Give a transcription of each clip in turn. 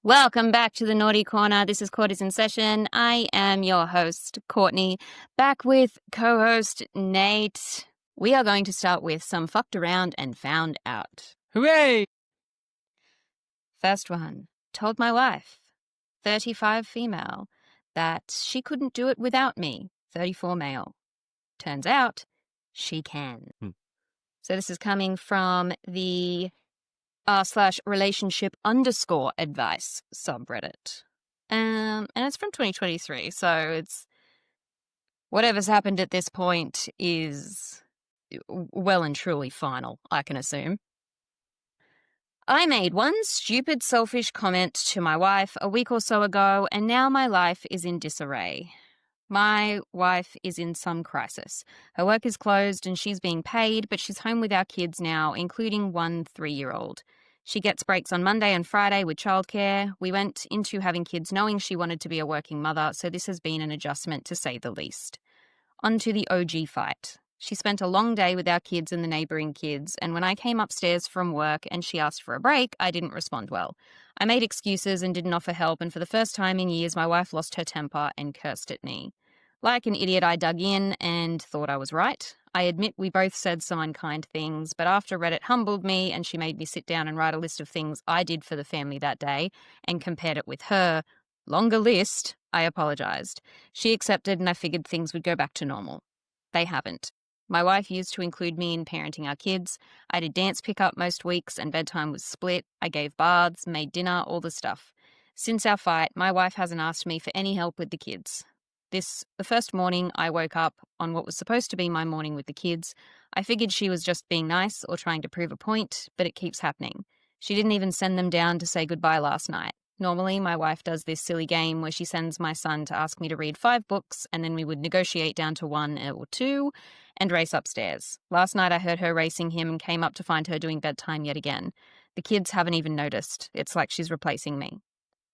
Welcome back to the Naughty Corner. This is Court is in Session. I am your host, Courtney, back with co-host Nate. We are going to start with some fucked around and found out. Hooray! First one, told my wife, 35 female, that she couldn't do it without me, 34 male. Turns out, she can. So this is coming from the r/relationship_advice subreddit. And it's from 2023, so it's whatever's happened at this point is well and truly final, I can assume. I made one stupid, selfish comment to my wife a week or so ago, and now my life is in disarray. My wife is in some crisis. Her work is closed and she's being paid, but she's home with our kids now, including one 3-year-old. She gets breaks on Monday and Friday with childcare. We went into having kids knowing she wanted to be a working mother, so this has been an adjustment to say the least. On to the OG fight. She spent a long day with our kids and the neighbouring kids, and when I came upstairs from work and she asked for a break, I didn't respond well. I made excuses and didn't offer help, and for the first time in years, my wife lost her temper and cursed at me. Like an idiot, I dug in and thought I was right. I admit we both said some unkind things, but after Reddit humbled me and she made me sit down and write a list of things I did for the family that day and compared it with her longer list, I apologised. She accepted and I figured things would go back to normal. They haven't. My wife used to include me in parenting our kids. I did dance pickup most weeks and bedtime was split. I gave baths, made dinner, all the stuff. Since our fight, my wife hasn't asked me for any help with the kids. The first morning I woke up on what was supposed to be my morning with the kids. I figured she was just being nice or trying to prove a point, but it keeps happening. She didn't even send them down to say goodbye last night. Normally, my wife does this silly game where she sends my son to ask me to read 5 books, and then we would negotiate down to 1 or 2 and race upstairs. Last night I heard her racing him and came up to find her doing bedtime yet again. The kids haven't even noticed. It's like she's replacing me.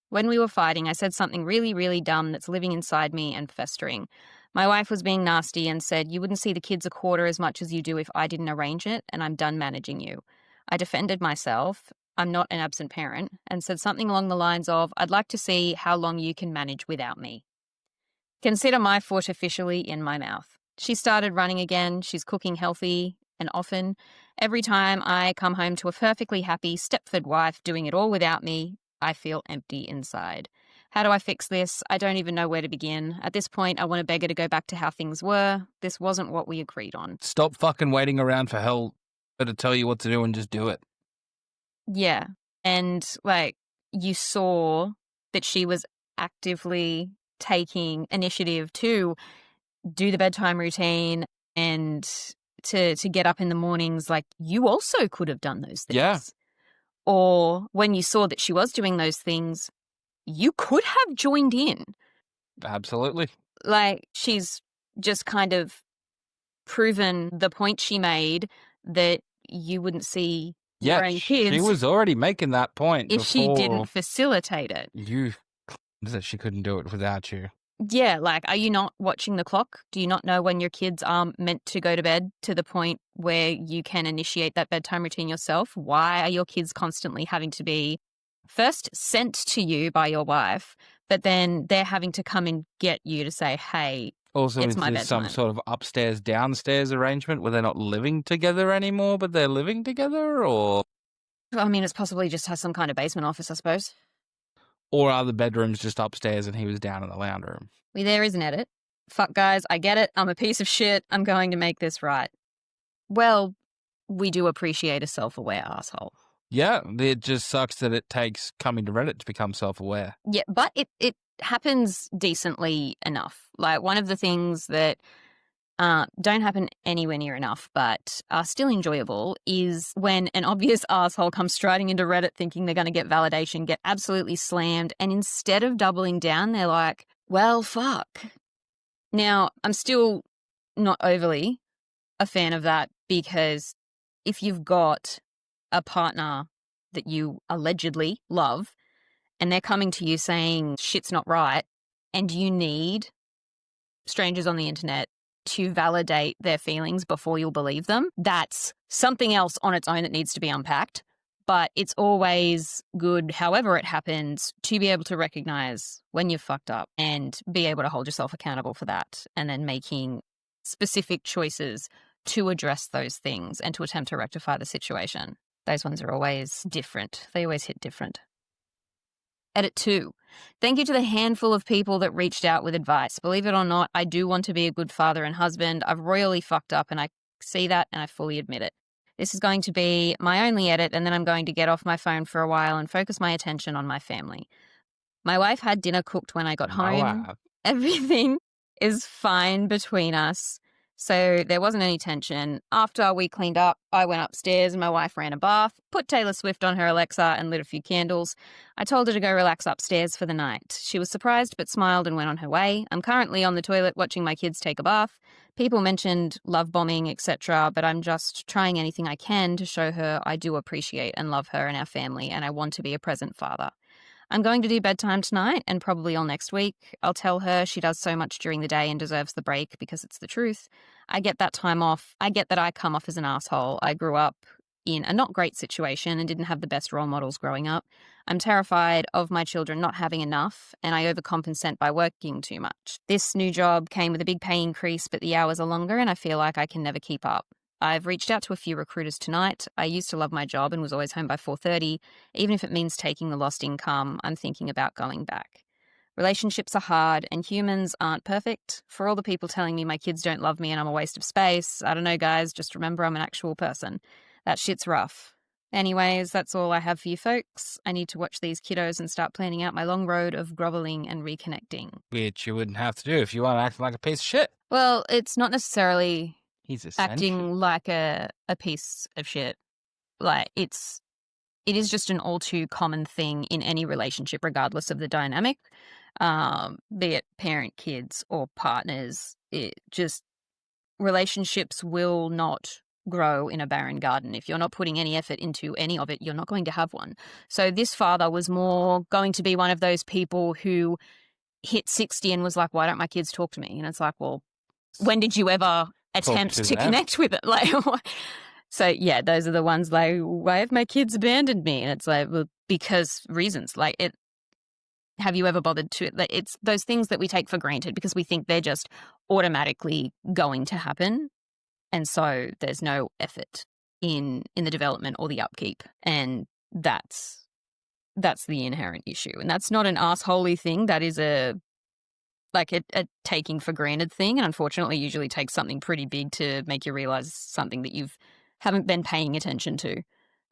When we were fighting, I said something really, really dumb that's living inside me and festering. My wife was being nasty and said, "You wouldn't see the kids a quarter as much as you do if I didn't arrange it, and I'm done managing you." I defended myself. I'm not an absent parent, and said something along the lines of, "I'd like to see how long you can manage without me." Consider my foot officially in my mouth. She started running again. She's cooking healthy and often. Every time I come home to a perfectly happy Stepford wife doing it all without me, I feel empty inside. How do I fix this? I don't even know where to begin. At this point, I want to beg her to go back to how things were. This wasn't what we agreed on. Stop fucking waiting around for help to tell you what to do and just do it. Yeah. And, you saw that she was actively taking initiative to do the bedtime routine and to get up in the mornings. You also could have done those things. Yeah. Or when you saw that she was doing those things, you could have joined in. Absolutely. She's just kind of proven the point she made that you wouldn't see your own kids. She was already making that point if she didn't facilitate it. You that she couldn't do it without you. Yeah, are you not watching the clock? Do you not know when your kids are meant to go to bed to the point where you can initiate that bedtime routine yourself? Why are your kids constantly having to be first sent to you by your wife, but then they're having to come and get you to say, "Hey, also, it's my is there some bedtime." sort of upstairs-downstairs arrangement where they're not living together anymore, but they're living together, or? I mean, it's possibly just has some kind of basement office, I suppose. Or are the bedrooms just upstairs and he was down in the lounge room? There is an edit. Fuck, guys, I get it. I'm a piece of shit. I'm going to make this right. Well, we do appreciate a self-aware asshole. Yeah, it just sucks that it takes coming to Reddit to become self-aware. Yeah, but it happens decently enough. One of the things that don't happen anywhere near enough, but are still enjoyable, is when an obvious asshole comes striding into Reddit thinking they're going to get validation, get absolutely slammed, and instead of doubling down, they're like, "Well, fuck." Now, I'm still not overly a fan of that, because if you've got a partner that you allegedly love and they're coming to you saying shit's not right, and you need strangers on the internet to validate their feelings before you'll believe them, that's something else on its own that needs to be unpacked. But it's always good, however it happens, to be able to recognize when you've fucked up and be able to hold yourself accountable for that, and then making specific choices to address those things and to attempt to rectify the situation. Those ones are always different. They always hit different. Edit 2. Thank you to the handful of people that reached out with advice. Believe it or not, I do want to be a good father and husband. I've royally fucked up and I see that and I fully admit it. This is going to be my only edit, and then I'm going to get off my phone for a while and focus my attention on my family. My wife had dinner cooked when I got home. Everything is fine between us, so there wasn't any tension. After we cleaned up, I went upstairs and my wife ran a bath, put Taylor Swift on her Alexa and lit a few candles. I told her to go relax upstairs for the night. She was surprised but smiled and went on her way. I'm currently on the toilet watching my kids take a bath. People mentioned love bombing, etc., but I'm just trying anything I can to show her I do appreciate and love her and our family, and I want to be a present father. I'm going to do bedtime tonight and probably all next week. I'll tell her she does so much during the day and deserves the break because it's the truth. I get that time off. I get that I come off as an asshole. I grew up in a not great situation and didn't have the best role models growing up. I'm terrified of my children not having enough, and I overcompensate by working too much. This new job came with a big pay increase, but the hours are longer and I feel like I can never keep up. I've reached out to a few recruiters tonight. I used to love my job and was always home by 4:30. Even if it means taking the lost income, I'm thinking about going back. Relationships are hard and humans aren't perfect. For all the people telling me my kids don't love me and I'm a waste of space, I don't know, guys, just remember I'm an actual person. That shit's rough. Anyways, that's all I have for you folks. I need to watch these kiddos and start planning out my long road of groveling and reconnecting. Which you wouldn't have to do if you want to act like a piece of shit. Well, it's not necessarily He's acting like a piece of shit. Like, it is just an all too common thing in any relationship, regardless of the dynamic, be it parent, kids, or partners. Relationships will not grow in a barren garden. If you're not putting any effort into any of it, you're not going to have one. So this father was more going to be one of those people who hit 60 and was like, why don't my kids talk to me? And it's like, well, when did you ever attempt to connect with it? Like, so yeah, those are the ones like, why have my kids abandoned me? And it's like, well, because reasons. Like, have you ever bothered to? Like, it's those things that we take for granted because we think they're just automatically going to happen, and so there's no effort in the development or the upkeep, and that's the inherent issue. And that's not an assholey thing. That is a taking for granted thing, and unfortunately usually takes something pretty big to make you realize something that you haven't been paying attention to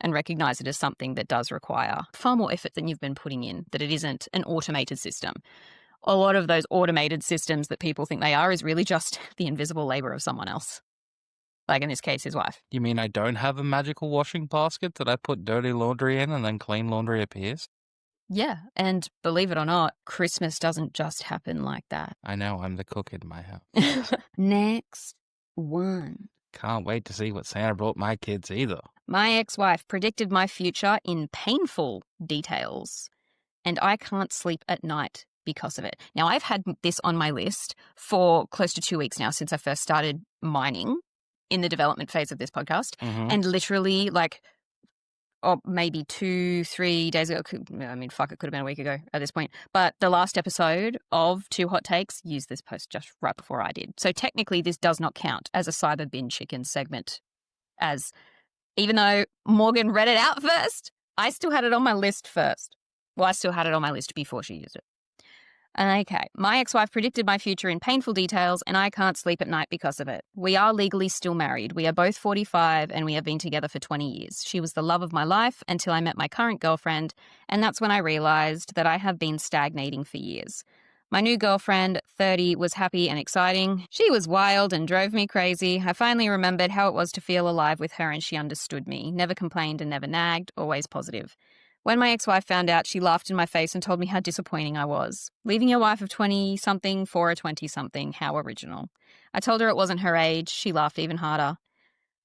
and recognize it as something that does require far more effort than you've been putting in, that it isn't an automated system. A lot of those automated systems that people think they are is really just the invisible labor of someone else. Like in this case, his wife. You mean I don't have a magical washing basket that I put dirty laundry in and then clean laundry appears? Yeah, and believe it or not, Christmas doesn't just happen like that. I know, I'm the cook in my house. Next one. Can't wait to see what Santa brought my kids either. My ex-wife predicted my future in painful details, and I can't sleep at night because of it. Now, I've had this on my list for close to 2 weeks now since I first started mining in the development phase of this podcast, and literally maybe 2-3 days ago. I mean, fuck, it could have been a week ago at this point. But the last episode of Two Hot Takes used this post just right before I did. So technically this does not count as a cyber bin chicken segment, as even though Morgan read it out first, I still had it on my list first. Well, I still had it on my list before she used it. Okay, my ex-wife predicted my future in painful details, and I can't sleep at night because of it. We are legally still married. We are both 45, and we have been together for 20 years. She was the love of my life until I met my current girlfriend, and that's when I realized that I have been stagnating for years. My new girlfriend, 30, was happy and exciting. She was wild and drove me crazy. I finally remembered how it was to feel alive with her, and she understood me. Never complained and never nagged, always positive. When my ex-wife found out, she laughed in my face and told me how disappointing I was. Leaving your wife of 20-something for a 20-something, how original. I told her it wasn't her age. She laughed even harder.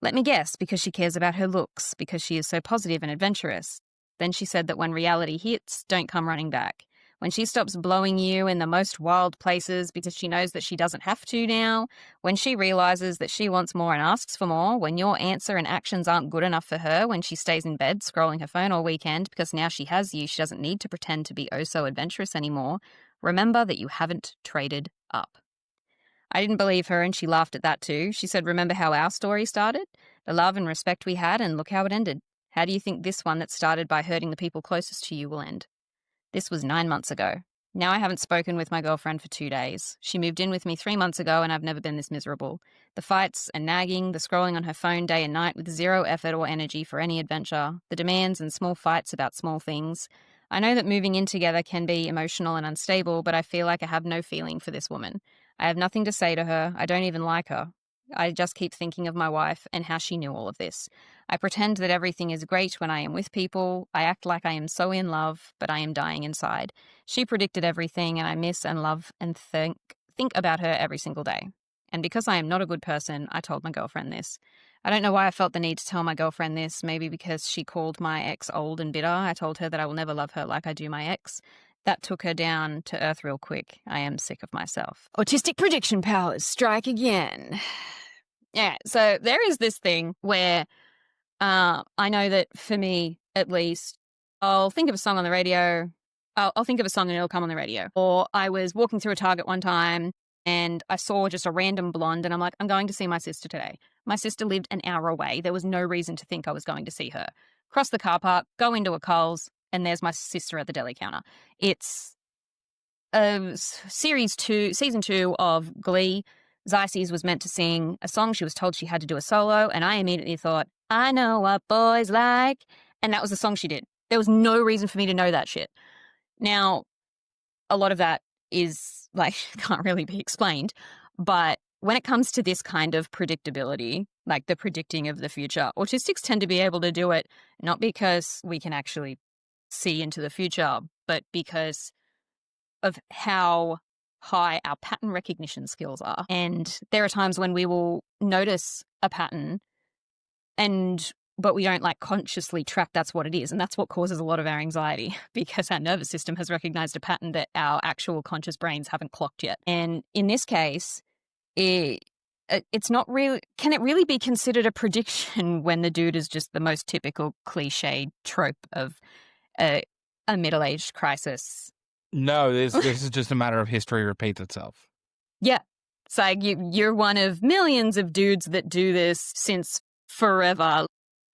Let me guess, because she cares about her looks, because she is so positive and adventurous. Then she said that when reality hits, don't come running back. when she stops blowing you in the most wild places because she knows that she doesn't have to now, when she realizes that she wants more and asks for more, when your answer and actions aren't good enough for her, when she stays in bed scrolling her phone all weekend because now she has you, she doesn't need to pretend to be oh so adventurous anymore, remember that you haven't traded up. I didn't believe her, and she laughed at that too. She said, remember how our story started? The love and respect we had, and look how it ended. How do you think this one that started by hurting the people closest to you will end? This was 9 months ago. Now I haven't spoken with my girlfriend for 2 days. She moved in with me 3 months ago, and I've never been this miserable. The fights and nagging, the scrolling on her phone day and night with zero effort or energy for any adventure, the demands and small fights about small things. I know that moving in together can be emotional and unstable, but I feel like I have no feeling for this woman. I have nothing to say to her. I don't even like her. I just keep thinking of my wife and how she knew all of this. I pretend that everything is great when I am with people. I act like I am so in love, but I am dying inside. She predicted everything, and I miss and love and think about her every single day. And because I am not a good person, I told my girlfriend this. I don't know why I felt the need to tell my girlfriend this, maybe because she called my ex old and bitter. I told her that I will never love her like I do my ex. That took her down to earth real quick. I am sick of myself. Autistic prediction powers strike again. Yeah, so there is this thing where I know that for me, at least, I'll think of a song on the radio. I'll think of a song and it'll come on the radio. Or I was walking through a Target one time and I saw just a random blonde and I'm like, I'm going to see my sister today. My sister lived an hour away. There was no reason to think I was going to see her. Cross the car park, go into a Coles, and there's my sister at the deli counter. It's season 2 of Glee. Zyces was meant to sing a song. She was told she had to do a solo, and I immediately thought, I know what boys like. And that was the song she did. There was no reason for me to know that shit. Now, a lot of that is, like, can't really be explained. But when it comes to this kind of predictability, like the predicting of the future, autistics tend to be able to do it not because we can actually see into the future, but because of how high our pattern recognition skills are. And there are times when we will notice a pattern but we don't like consciously track that's what it is. And that's what causes a lot of our anxiety because our nervous system has recognized a pattern that our actual conscious brains haven't clocked yet. And in this case, it's not really, can it really be considered a prediction when the dude is just the most typical cliche trope of a middle-aged crisis? No, this is just a matter of history repeats itself. Yeah. It's like you're one of millions of dudes that do this since forever.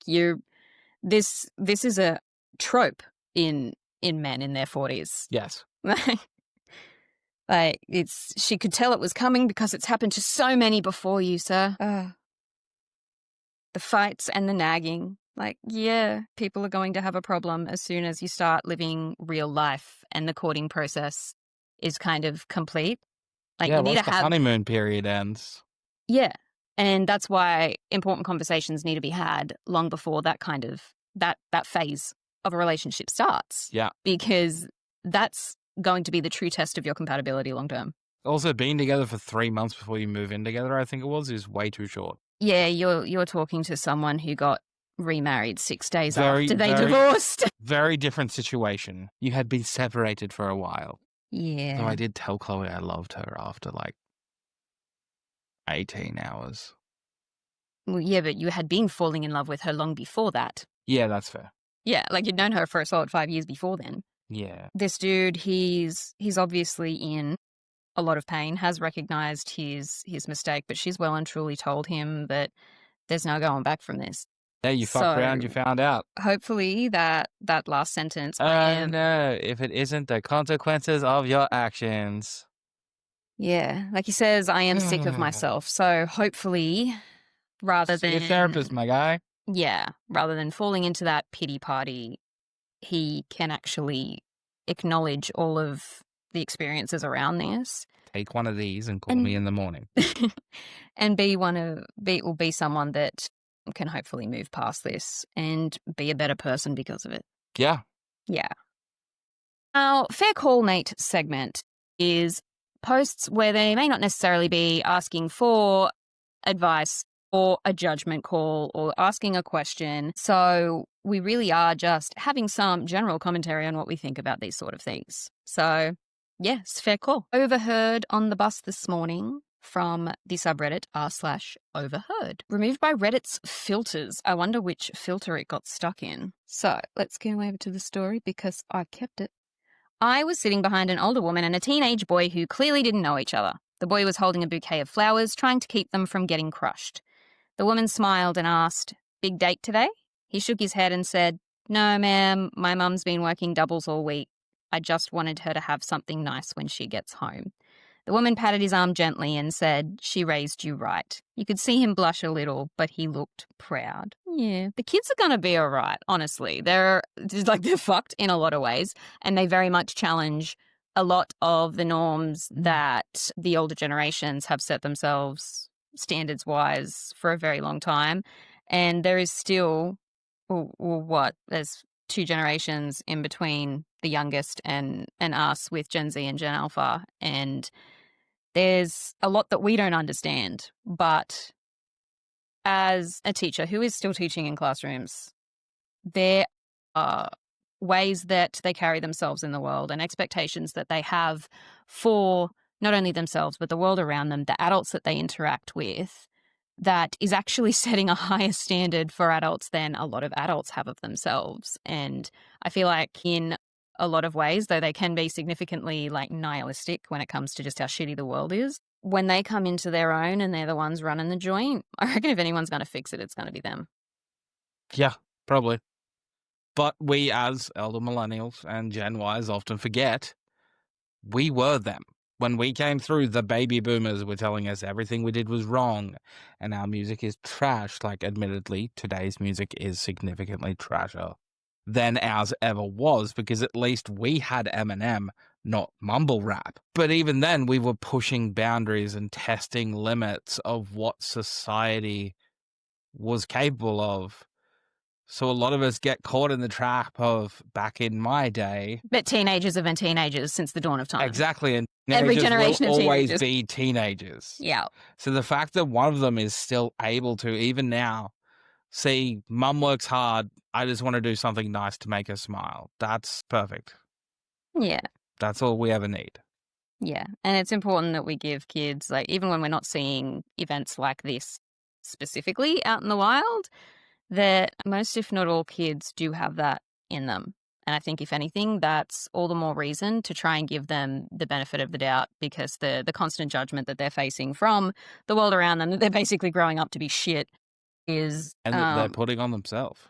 This is a trope in men in their 40s. Yes. Like she could tell it was coming because it's happened to so many before you, sir. The fights and the nagging. Like, yeah, people are going to have a problem as soon as you start living real life and the courting process is kind of complete. Like, yeah, you need once to the have honeymoon period ends. Yeah. And that's why important conversations need to be had long before that kind of that phase of a relationship starts. Yeah. Because that's going to be the true test of your compatibility long term. Also, being together for 3 months before you move in together, I think it was, is way too short. Yeah, you're talking to someone who got remarried 6 days after they divorced. Very different situation. You had been separated for a while. Yeah. So I did tell Chloe I loved her after like 18 hours. Well, yeah, but you had been falling in love with her long before that. Yeah, that's fair. Yeah, like you'd known her for a solid 5 years before then. Yeah. This dude, he's obviously in a lot of pain, has recognized his mistake, but she's well and truly told him that there's no going back from this. Yeah, you fucked around, you found out. Hopefully that last sentence. No, if it isn't the consequences of your actions. Yeah, like he says, I am sick of myself. So hopefully, rather than... See a therapist, my guy. Yeah, rather than falling into that pity party, he can actually acknowledge all of the experiences around this. Take one of these and call me in the morning. And be someone that can hopefully move past this and be a better person because of it. Yeah. Yeah. Our Fair Call Mate segment is posts where they may not necessarily be asking for advice or a judgment call or asking a question. So we really are just having some general commentary on what we think about these sort of things. So, yes, fair call. Overheard on the bus this morning from the subreddit r/overheard. Removed by Reddit's filters. I wonder which filter it got stuck in. So, let's go over to the story because I've kept it. I was sitting behind an older woman and a teenage boy who clearly didn't know each other. The boy was holding a bouquet of flowers, trying to keep them from getting crushed. The woman smiled and asked, "Big date today?" He shook his head and said, "No, ma'am, my mum's been working doubles all week. I just wanted her to have something nice when she gets home." The woman patted his arm gently and said, "She raised you right." You could see him blush a little, but he looked proud. Yeah, the kids are going to be all right, honestly. They're fucked in a lot of ways, and they very much challenge a lot of the norms that the older generations have set themselves standards-wise for a very long time. And there is still, there's 2 generations in between the youngest and us with Gen Z and Gen Alpha, and there's a lot that we don't understand. But as a teacher who is still teaching in classrooms, there are ways that they carry themselves in the world and expectations that they have for not only themselves but the world around them, the adults that they interact with, that is actually setting a higher standard for adults than a lot of adults have of themselves. And I feel like in a lot of ways, though they can be significantly nihilistic when it comes to just how shitty the world is, when they come into their own and they're the ones running the joint, I reckon if anyone's going to fix it, it's going to be them. Yeah, probably. But we as elder millennials and Gen Ys often forget we were them. When we came through, the baby boomers were telling us everything we did was wrong and our music is trash. Admittedly, today's music is significantly trasher than ours ever was, because at least we had Eminem, not mumble rap. But even then, we were pushing boundaries and testing limits of what society was capable of. So a lot of us get caught in the trap of, back in my day... But teenagers have been teenagers since the dawn of time. Exactly, and every generation will of always teenagers be teenagers. Yeah. So the fact that one of them is still able to, even now, see, mum works hard, I just want to do something nice to make her smile. That's perfect. Yeah. That's all we ever need. Yeah. And it's important that we give kids, even when we're not seeing events like this specifically out in the wild, that most, if not all, kids do have that in them. And I think, if anything, that's all the more reason to try and give them the benefit of the doubt, because the constant judgment that they're facing from the world around them, that they're basically growing up to be shit, is... And that they're putting on themselves.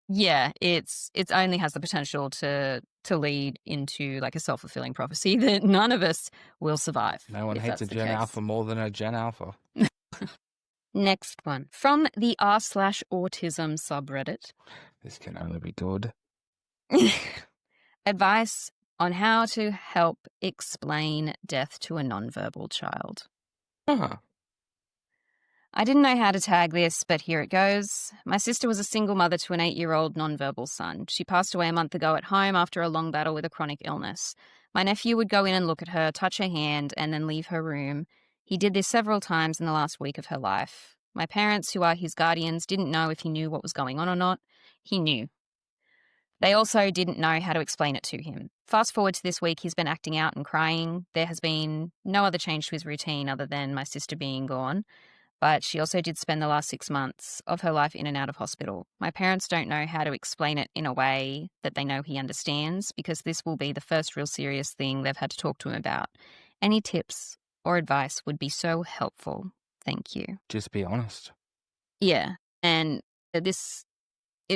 Yeah, it only has the potential to lead into a self-fulfilling prophecy that none of us will survive. No one hates a Gen Alpha more than a Gen Alpha. Next one. From the r/autism subreddit. This can only be good. Advice on how to help explain death to a nonverbal child. I didn't know how to tag this, but here it goes. My sister was a single mother to an 8-year-old nonverbal son. She passed away a month ago at home after a long battle with a chronic illness. My nephew would go in and look at her, touch her hand, and then leave her room. He did this several times in the last week of her life. My parents, who are his guardians, didn't know if he knew what was going on or not. He knew. They also didn't know how to explain it to him. Fast forward to this week, he's been acting out and crying. There has been no other change to his routine other than my sister being gone. But she also did spend the last 6 months of her life in and out of hospital. My parents don't know how to explain it in a way that they know he understands, because this will be the first real serious thing they've had to talk to him about. Any tips or advice would be so helpful. Thank you. Just be honest. Yeah. And it's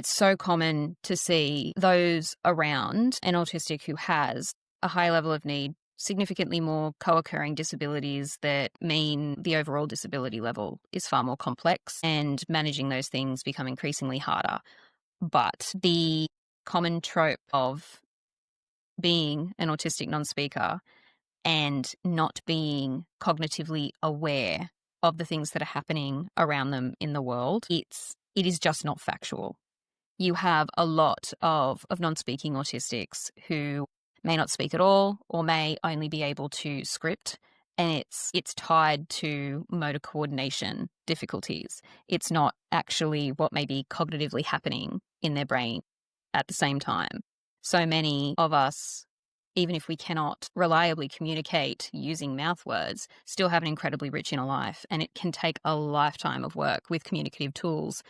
so common to see those around an autistic who has a high level of need, significantly more co-occurring disabilities that mean the overall disability level is far more complex, and managing those things become increasingly harder. But the common trope of being an autistic non-speaker and not being cognitively aware of the things that are happening around them in the world, it is just not factual. You have a lot of non-speaking autistics who may not speak at all or may only be able to script, and it's tied to motor coordination difficulties. It's not actually what may be cognitively happening in their brain at the same time. So many of us even if we cannot reliably communicate using mouth words, still have an incredibly rich inner life. And it can take a lifetime of work with communicative tools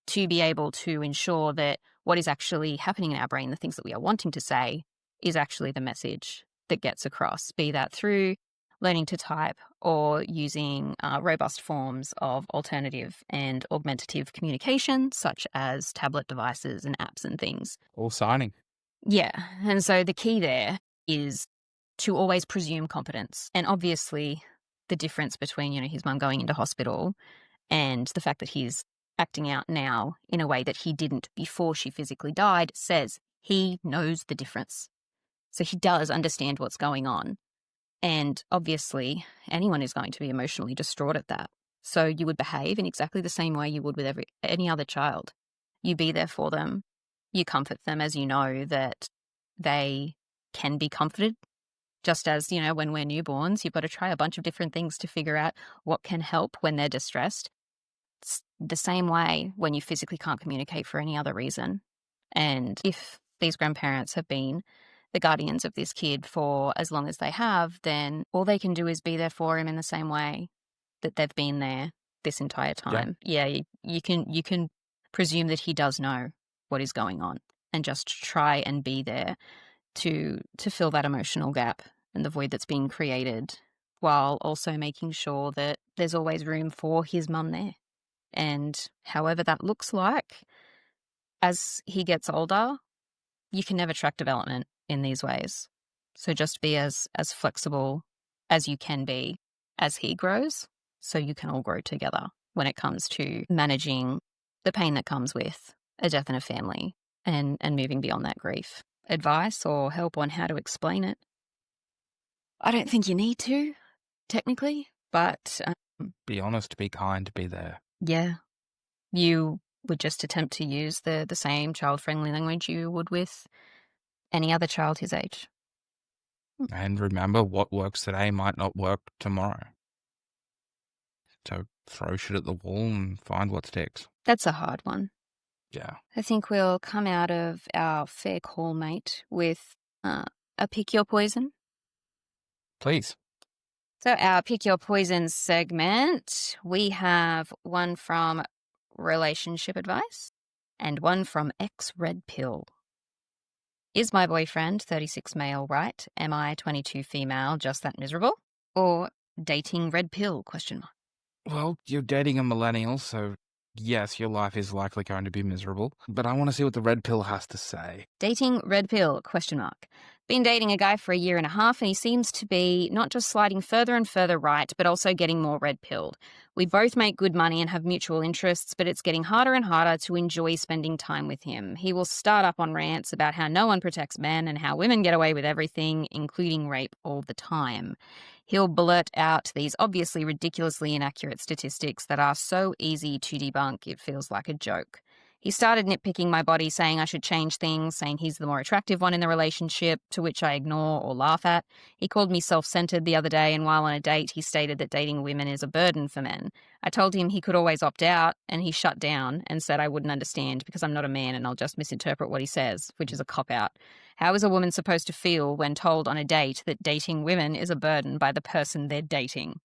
to be able to ensure that what is actually happening in our brain, the things that we are wanting to say, is actually the message that gets across, be that through learning to type or using robust forms of alternative and augmentative communication, such as tablet devices and apps and things. Or signing. Yeah. And so the key there is to always presume competence. And obviously, the difference between, his mum going into hospital and the fact that he's acting out now in a way that he didn't before she physically died says he knows the difference. So he does understand what's going on. And obviously, anyone is going to be emotionally distraught at that. So you would behave in exactly the same way you would with any other child. You be there for them. You comfort them as you know that they can be comforted. Just as, when we're newborns, you've got to try a bunch of different things to figure out what can help when they're distressed. It's the same way when you physically can't communicate for any other reason. And if these grandparents have been the guardians of this kid for as long as they have, then all they can do is be there for him in the same way that they've been there this entire time. Yeah, you can presume that he does know what is going on and just try and be there to fill that emotional gap and the void that's being created, while also making sure that there's always room for his mum there. And however that looks like, as he gets older, you can never track development in these ways. So just be as flexible as you can be as he grows, so you can all grow together when it comes to managing the pain that comes with a death in a family and moving beyond that grief. Advice or help on how to explain it? I don't think you need to, technically, but Be honest, be kind, be there. yeah, you would just attempt to use the same child-friendly language you would with any other child his age. And remember, what works today might not work tomorrow. So throw shit at the wall and find what sticks. That's a hard one. Yeah. I think we'll come out of our fair call, mate, with a pick your poison. Please. So our pick your poison segment, we have one from relationship advice and one from ex-Redpill. Is my boyfriend 36 male right? Am I 22 female just that miserable? Or dating Redpill? ? Well, you're dating a millennial, so yes, your life is likely going to be miserable. But I want to see what the red pill has to say. Dating Redpill ? Been dating a guy for a year and a half, and he seems to be not just sliding further and further right, but also getting more red-pilled. We both make good money and have mutual interests, but it's getting harder and harder to enjoy spending time with him. He will start up on rants about how no one protects men and how women get away with everything, including rape, all the time. He'll blurt out these obviously ridiculously inaccurate statistics that are so easy to debunk it feels like a joke. He started nitpicking my body, saying I should change things, saying he's the more attractive one in the relationship, to which I ignore or laugh at. He called me self-centered the other day, and while on a date, he stated that dating women is a burden for men. I told him he could always opt out, and he shut down and said I wouldn't understand because I'm not a man and I'll just misinterpret what he says, which is a cop-out. How is a woman supposed to feel when told on a date that dating women is a burden by the person they're dating?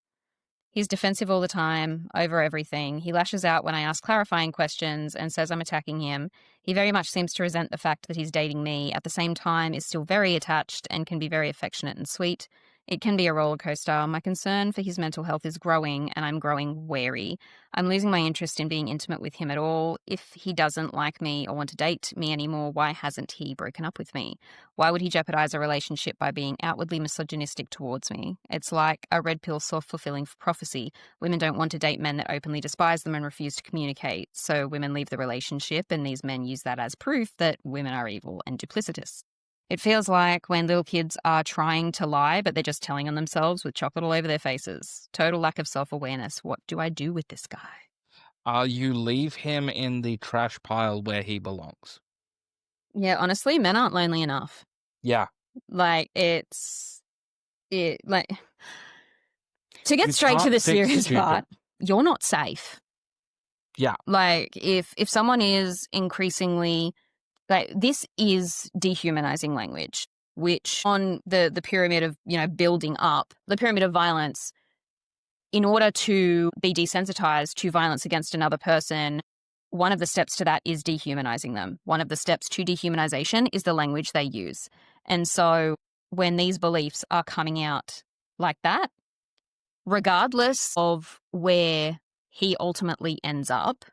He's defensive all the time, over everything. He lashes out when I ask clarifying questions and says I'm attacking him. He very much seems to resent the fact that he's dating me. At the same time, is still very attached and can be very affectionate and sweet. It can be a roller coaster. My concern for his mental health is growing, and I'm growing wary. I'm losing my interest in being intimate with him at all. If he doesn't like me or want to date me anymore, why hasn't he broken up with me? Why would he jeopardize a relationship by being outwardly misogynistic towards me? It's like a red pill self-fulfilling prophecy. Women don't want to date men that openly despise them and refuse to communicate. So women leave the relationship, and these men use that as proof that women are evil and duplicitous. It feels like when little kids are trying to lie, but they're just telling on themselves with chocolate all over their faces. Total lack of self-awareness. What do I do with this guy? You leave him in the trash pile where he belongs. Yeah, honestly, men aren't lonely enough. Yeah. Like, to get straight to the serious part, you're not safe. Yeah. Like, if someone is increasingly... Like, this is dehumanizing language. which on the pyramid of, building up, the pyramid of violence, in order to be desensitized to violence against another person, one of the steps to that is dehumanizing them. One of the steps to dehumanization is the language they use. And so when these beliefs are coming out like that, regardless of where he ultimately ends up,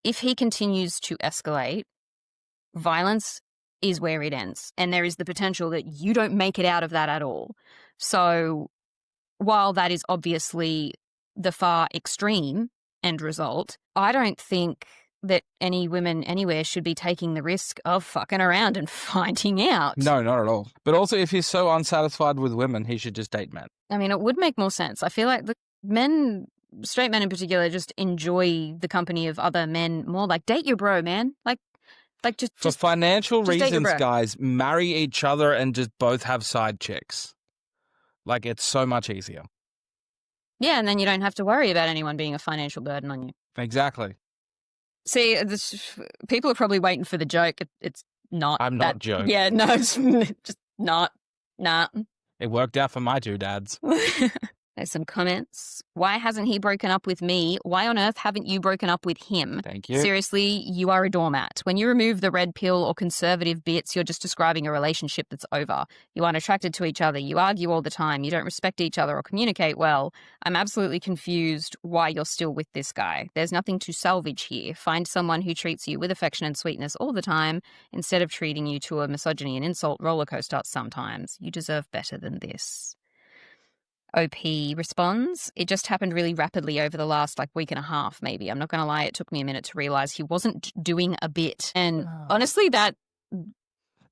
if he continues to escalate, violence is where it ends. And there is the potential that you don't make it out of that at all. So while that is obviously the far extreme end result, I don't think that any women anywhere should be taking the risk of fucking around and finding out. No, not at all. But also, if he's so unsatisfied with women, he should just date men. I mean, it would make more sense. I feel like the men, straight men in particular, just enjoy the company of other men more. Like, date your bro, man. Like just for financial just date your reasons, bro. guys, marry each other and just both have side chicks. Like, it's so much easier. Yeah, and then you don't have to worry about anyone being a financial burden on you. Exactly. See, people are probably waiting for the joke. It's not. I'm not joking. Yeah, no, it's just not. Nah. It worked out for my two dads. There's some comments. Why hasn't he broken up with me? Why on earth haven't you broken up with him? Thank you. Seriously, you are a doormat. When you remove the red pill or conservative bits, you're just describing a relationship that's over. You aren't attracted to each other. You argue all the time. You don't respect each other or communicate well. I'm absolutely confused why you're still with this guy. There's nothing to salvage here. Find someone who treats you with affection and sweetness all the time instead of treating you to a misogyny and insult roller coaster sometimes. You deserve better than this. OP responds, it just happened really rapidly over the last week and a half, maybe. I'm not going to lie, it took me a minute to realize he wasn't doing a bit. And honestly, that...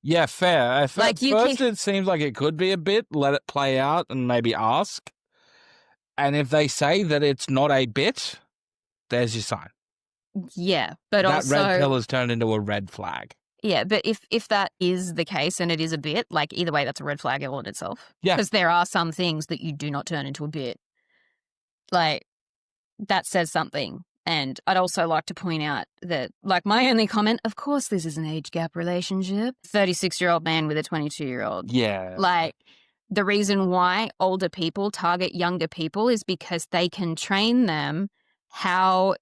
Yeah, fair. At first, it seems like it could be a bit. Let it play out and maybe ask. And if they say that it's not a bit, there's your sign. Yeah, but that also... red pill has turned into a red flag. Yeah, but if that is the case and it is a bit, either way, that's a red flag all in itself. Yeah. Because there are some things that you do not turn into a bit. That says something. And I'd also like to point out that, my only comment, of course this is an age gap relationship. 36-year-old man with a 22-year-old. Yeah. The reason why older people target younger people is because they can train them how,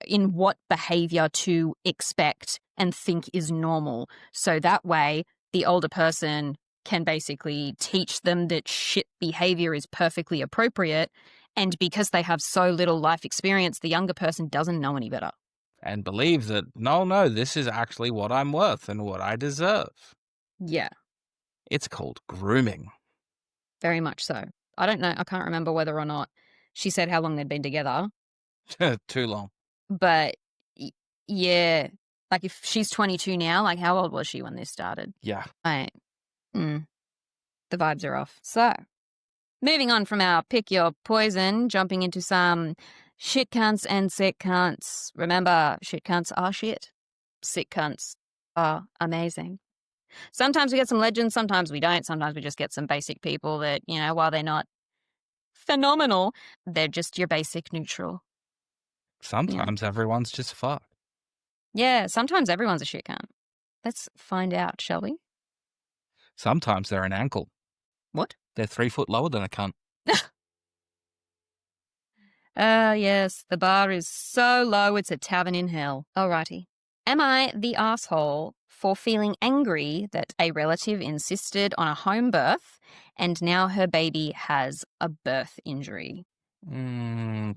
in what behavior to expect and think is normal. So that way, the older person can basically teach them that shit behavior is perfectly appropriate. And because they have so little life experience, the younger person doesn't know any better. And believe that, no, this is actually what I'm worth and what I deserve. Yeah. It's called grooming. Very much so. I don't know. I can't remember whether or not she said how long they'd been together. Too long. But, yeah. If she's 22 now, how old was she when this started? Yeah. The vibes are off. So, moving on from our pick your poison, jumping into some shit cunts and sick cunts. Remember, shit cunts are shit. Sick cunts are amazing. Sometimes we get some legends, sometimes we don't. Sometimes we just get some basic people that, while they're not phenomenal, they're just your basic neutral. Sometimes everyone's just fucked. Yeah, sometimes everyone's a shit cunt. Let's find out, shall we? Sometimes they're an ankle. What? They're 3 foot lower than a cunt. Yes, the bar is so low it's a tavern in hell. Alrighty. Am I the asshole for feeling angry that a relative insisted on a home birth and now her baby has a birth injury?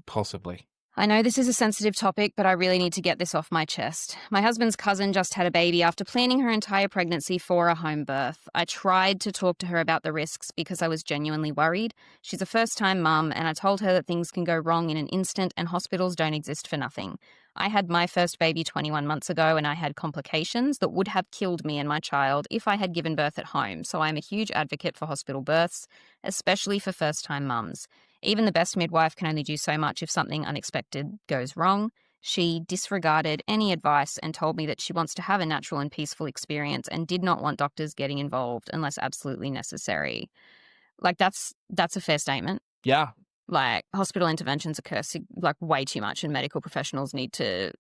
Possibly. I know this is a sensitive topic, but I really need to get this off my chest. My husband's cousin just had a baby after planning her entire pregnancy for a home birth. I tried to talk to her about the risks because I was genuinely worried. She's a first-time mum, and I told her that things can go wrong in an instant and hospitals don't exist for nothing. I had my first baby 21 months ago, and I had complications that would have killed me and my child if I had given birth at home, so I'm a huge advocate for hospital births, especially for first-time mums. Even the best midwife can only do so much if something unexpected goes wrong. She disregarded any advice and told me that she wants to have a natural and peaceful experience and did not want doctors getting involved unless absolutely necessary. That's a fair statement. Yeah. Hospital interventions occur way too much, and medical professionals need to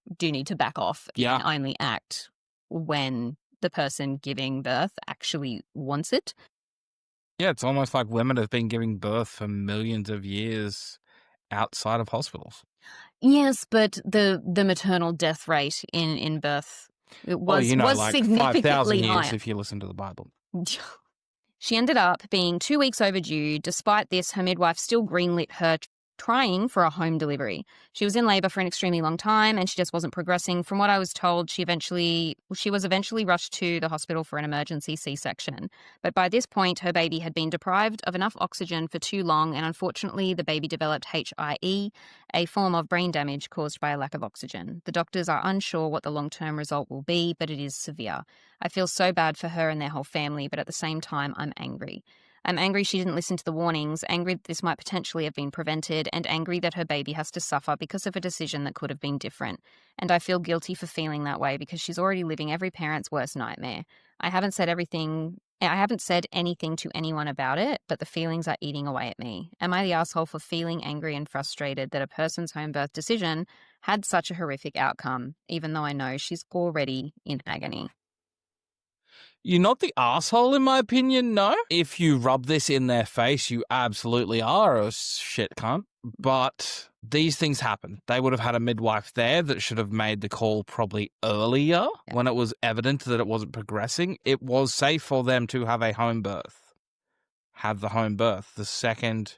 back off and only act when the person giving birth actually wants it. Yeah, it's almost like women have been giving birth for millions of years outside of hospitals. Yes, but the maternal death rate in birth Well, was like 5,000 significantly years higher. if you listen to the Bible. She ended up being 2 weeks overdue. Despite this, her midwife still greenlit her trying for a home delivery. She was in labor for an extremely long time and she just wasn't progressing. From what I was told, she was eventually rushed to the hospital for an emergency C-section. But by this point, her baby had been deprived of enough oxygen for too long, and unfortunately, the baby developed HIE, a form of brain damage caused by a lack of oxygen. The doctors are unsure what the long-term result will be, but it is severe. I feel so bad for her and their whole family, but at the same time, I'm angry. I'm angry she didn't listen to the warnings, angry that this might potentially have been prevented, and angry that her baby has to suffer because of a decision that could have been different. And I feel guilty for feeling that way because she's already living every parent's worst nightmare. I haven't said anything to anyone about it, but the feelings are eating away at me. Am I the asshole for feeling angry and frustrated that a person's home birth decision had such a horrific outcome, even though I know she's already in agony? You're not the asshole, in my opinion, no. If you rub this in their face, you absolutely are a shit cunt. But these things happen. They would have had a midwife there that should have made the call probably earlier when it was evident that it wasn't progressing. It was safe for them to have a home birth. Have the home birth. The second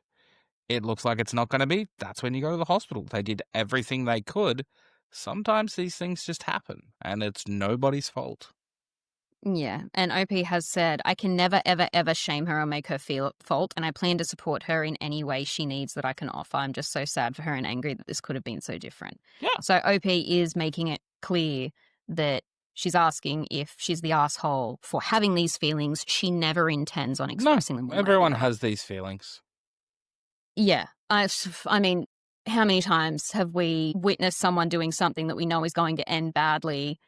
it looks like it's not going to be, that's when you go to the hospital. They did everything they could. Sometimes these things just happen, and it's nobody's fault. Yeah, and OP has said, I can never, ever, ever shame her or make her feel at fault, and I plan to support her in any way she needs that I can offer. I'm just so sad for her and angry that this could have been so different. Yeah. So OP is making it clear that she's asking if she's the asshole for having these feelings. She never intends on expressing them. Everyone has these feelings. Yeah. I mean, how many times have we witnessed someone doing something that we know is going to end badly?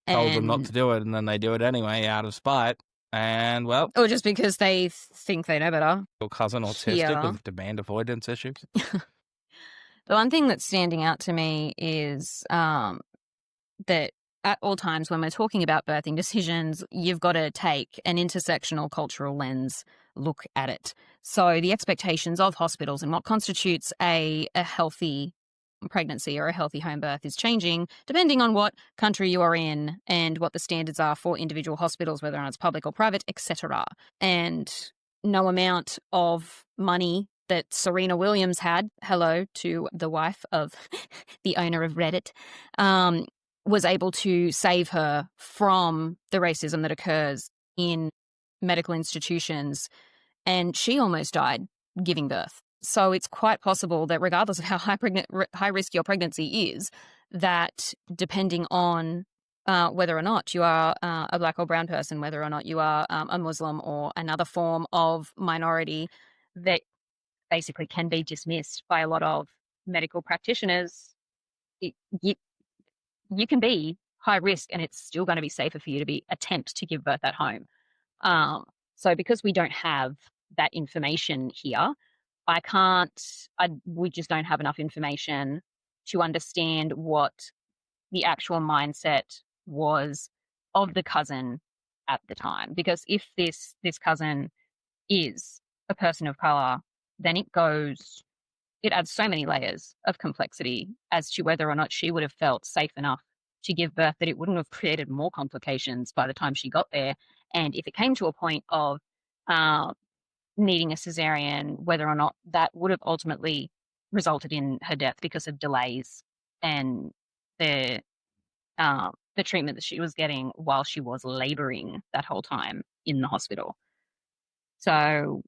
Told them not to do it, and then they do it anyway out of spite. And, well... Or just because they think they know better. Your cousin autistic with demand avoidance issues. The one thing that's standing out to me is that at all times when we're talking about birthing decisions, you've got to take an intersectional cultural lens look at it. So the expectations of hospitals and what constitutes a healthy pregnancy or a healthy home birth is changing depending on what country you are in and what the standards are for individual hospitals, whether or not it's public or private, etc. And no amount of money that Serena Williams had, hello to the wife of the owner of Reddit, was able to save her from the racism that occurs in medical institutions. And she almost died giving birth. So it's quite possible that regardless of how high risk your pregnancy is, that depending on whether or not you are a black or brown person, whether or not you are a Muslim or another form of minority, that basically can be dismissed by a lot of medical practitioners. You can be high risk and it's still going to be safer for you to attempt to give birth at home. So because we don't have that information here, we just don't have enough information to understand what the actual mindset was of the cousin at the time. Because if this cousin is a person of color, then it adds so many layers of complexity as to whether or not she would have felt safe enough to give birth that it wouldn't have created more complications by the time she got there. And if it came to a point of needing a cesarean, whether or not that would have ultimately resulted in her death because of delays and the treatment that she was getting while she was laboring that whole time in the hospital. So,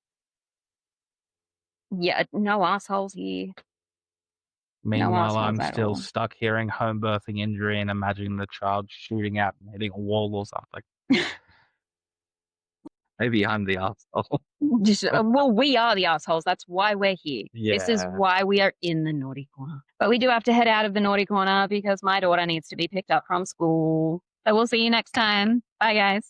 yeah, no assholes here. Meanwhile, I'm still stuck hearing home birthing injury and imagining the child shooting out and hitting a wall or something. Maybe I'm the asshole. Well, we are the assholes. That's why we're here. Yeah. This is why we are in the naughty corner. But we do have to head out of the naughty corner because my daughter needs to be picked up from school. So we'll see you next time. Bye, guys.